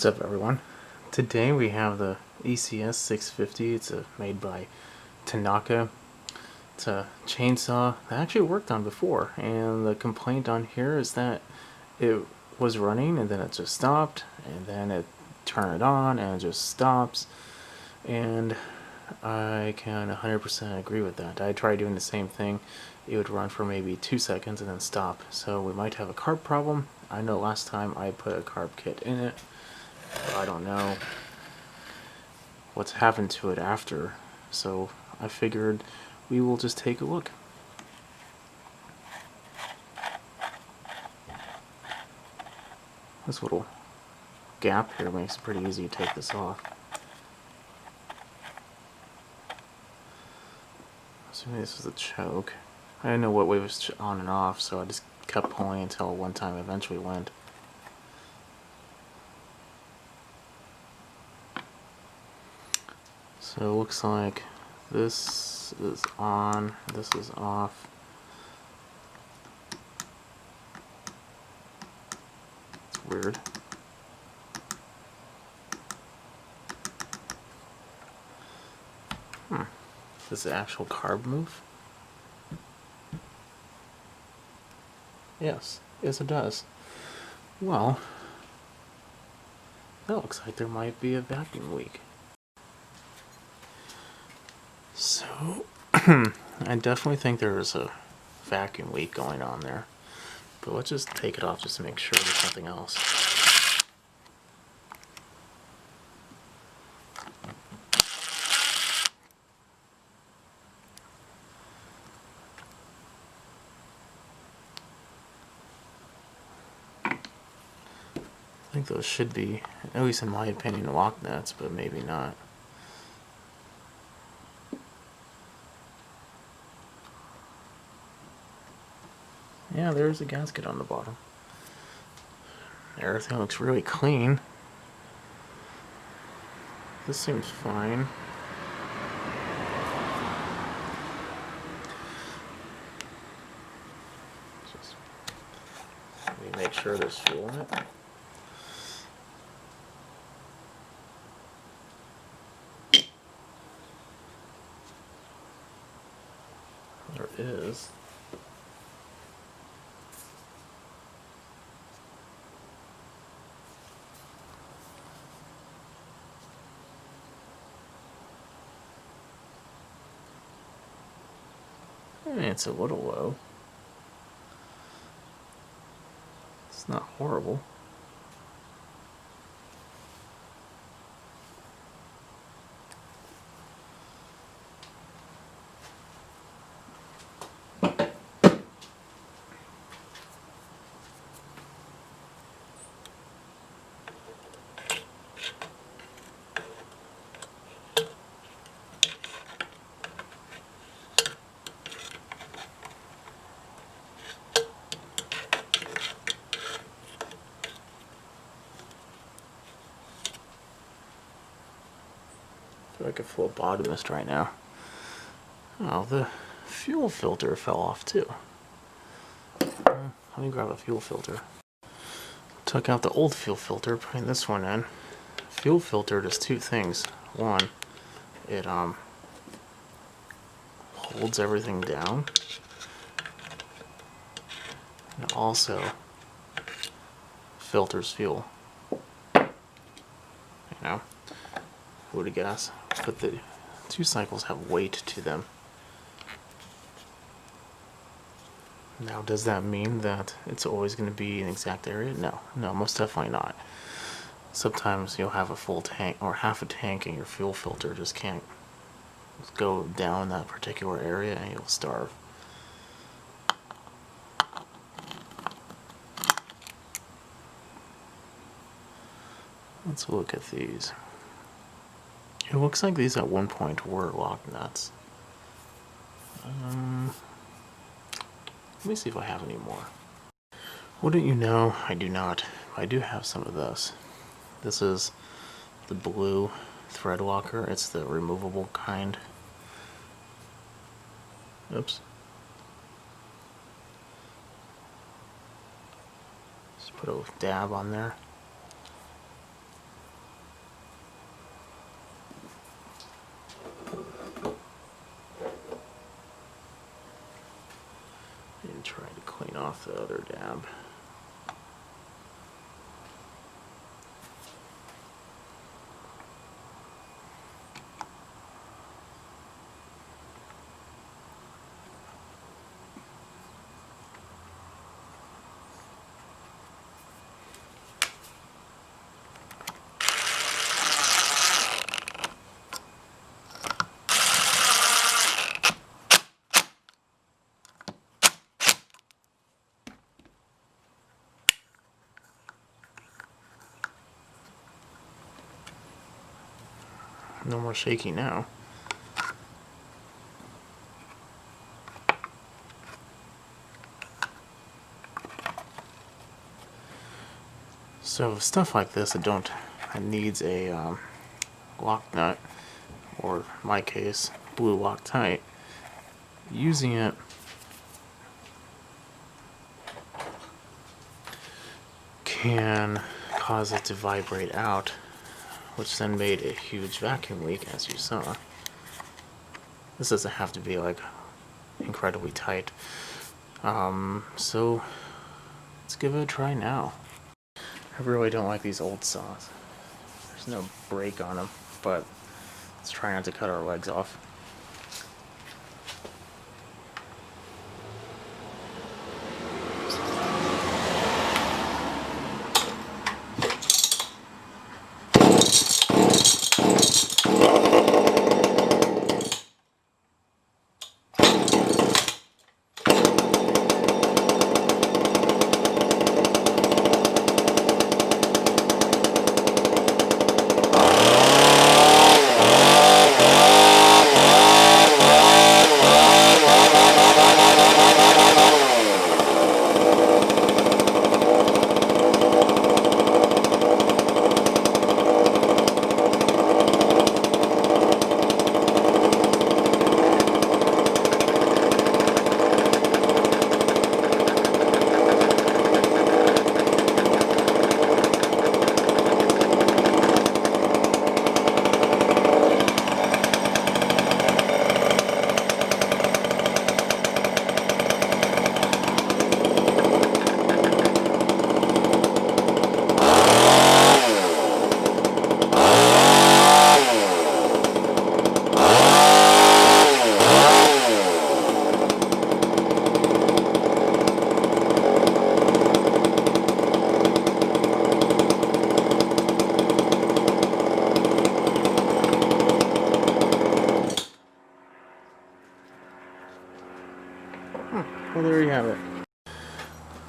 What's up, everyone? Today we have the ECS-650. It's made by Tanaka. It's a chainsaw that actually worked on before, and the complaint on here is that it was running and then it just stopped, and then it turned it on and it just stops, and I can 100% agree with that. I tried doing the same thing. It would run for maybe 2 seconds and then stop, so we might have a carb problem. I know last time I put a carb kit in it, but I don't know what's happened to it after, so I figured we will just take a look. This little gap here makes it pretty easy to take this off. Assuming this is the choke. I didn't know what way was on and off, so I just kept pulling until one time eventually went. So it looks like this is on, this is off. It's weird. Does the actual carb move? Yes it does. Well, that looks like there might be a vacuum leak. So, I definitely think there is a vacuum leak going on there. But let's just take it off just to make sure there's nothing else. I think those should be, at least in my opinion, lock nuts, but maybe not. Yeah, there's a gasket on the bottom. Everything looks really clean. This seems fine. Just let me make sure there's fuel in it. There is. It's a little low. It's not horrible. I feel like a phlebotomist right now. Oh, the fuel filter fell off too. Let me grab a fuel filter. Took out the old fuel filter, putting this one in. Fuel filter does two things. One, it holds everything down. And it also filters fuel. You know? Would a gas, but the two cycles have weight to them. Now, does that mean that it's always going to be an exact area? No, most definitely not. Sometimes you'll have a full tank or half a tank and your fuel filter just can't go down that particular area and you'll starve. Let's look at these. It looks like these at one point were lock nuts. Let me see if I have any more. Wouldn't you know, I do not. I do have some of this. This is the blue thread locker. It's the removable kind. Oops. Just put a dab on there. And try to clean off the other dab. No more shaky now. So stuff like this that needs a lock nut, or in my case, blue Loctite, using it can cause it to vibrate out, which then made a huge vacuum leak, as you saw. This doesn't have to be like incredibly tight. So let's give it a try now. I really don't like these old saws. There's no brake on them, but let's try not to cut our legs off. Well, there you have it.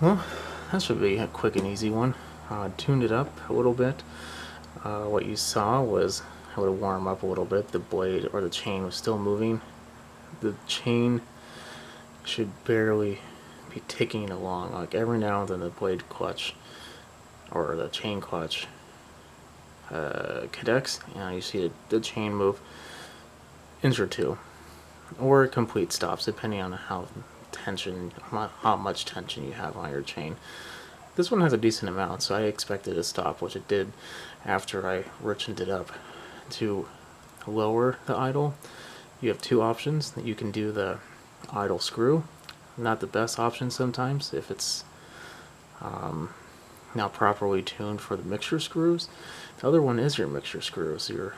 Well, that should be a quick and easy one. Tuned it up a little bit. What you saw was I would warm up a little bit. The blade or the chain was still moving. The chain should barely be ticking along. Like every now and then the blade clutch or the chain clutch connects, and you see the chain move inch or two, or it complete stops depending on how much tension you have on your chain. This one has a decent amount, so I expected it to stop, which it did after I richened it up. To lower the idle, you have two options. You can do the idle screw. Not the best option sometimes if it's not properly tuned for the mixture screws. The other one is your mixture screws. You're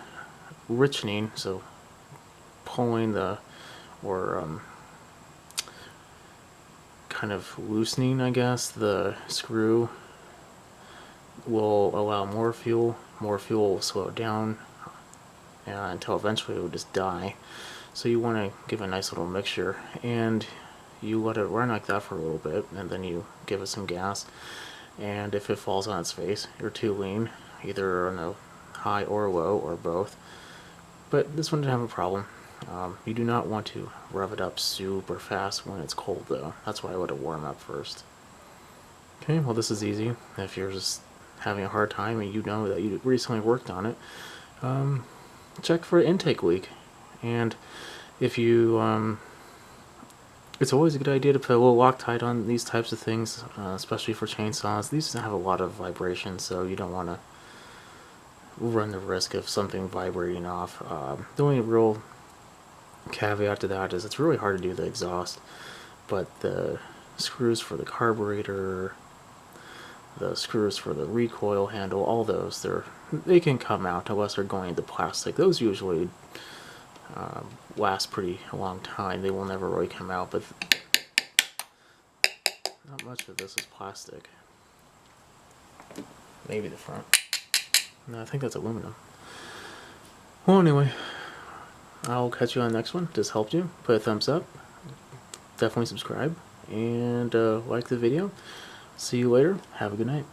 richening, so pulling or kind of loosening, I guess, the screw will allow more fuel. More fuel will slow it down until eventually it will just die. So you want to give a nice little mixture, and you let it run like that for a little bit, and then you give it some gas. And if it falls on its face, you're too lean, either on a high or low or both. But this one didn't have a problem. You do not want to rev it up super fast when it's cold, though. That's why I let it warm up first. Okay, well, this is easy. If you're just having a hard time and you know that you recently worked on it, check for an intake leak. And if you it's always a good idea to put a little Loctite on these types of things, especially for chainsaws. These have a lot of vibration, so you don't want to run the risk of something vibrating off. The only real caveat to that is it's really hard to do the exhaust, but the screws for the carburetor, the screws for the recoil handle, all those, they can come out unless they're going into plastic. Those usually last pretty long time. They will never really come out, but not much of this is plastic. Maybe the front. No, I think that's aluminum. Well, anyway, I'll catch you on the next one. If this helped you, put a thumbs up, definitely subscribe, and like the video. See you later. Have a good night.